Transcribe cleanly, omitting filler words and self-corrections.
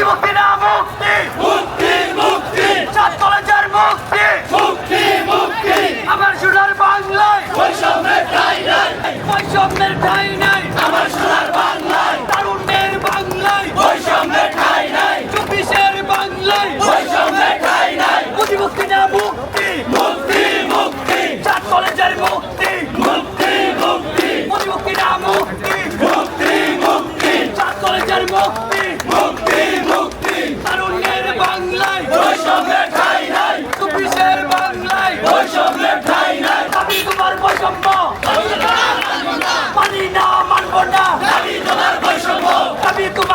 মুক্তি না মুক্তি, মুক্তি মুক্তি চাঁদ কলেজের মুক্তি, মুক্তি মুক্তি আমার সোনার বাংলায় বৈষম্যের ঠাঁই নাই, বৈষম্যের ঠাঁই নাই, আমার সোনার বাংলায় তারুণ্যের বাংলায় বৈষম্যের ঠাঁই নাই, 24-এর বাংলায় বৈষম্যের ঠাঁই নাই, মুক্তি না মুক্তি, মুক্তি মুক্তি চাঁদ কলেজের মুক্তি, মুক্তি মুক্তি মুক্তি না মুক্তি, মুক্তি মুক্তি চাঁদ কলেজের মুক্তি, মুক্তি মুক্তি তারুণ্যের বাংলায় বৈষম্যের ঠাঁই নাই, 24-এর বাংলায় বৈষম্যের ঠাঁই নাই, আমি তোমার বৈষম্য মানি না, মানব না, আমি তোমার বৈষম্য আমি তোমার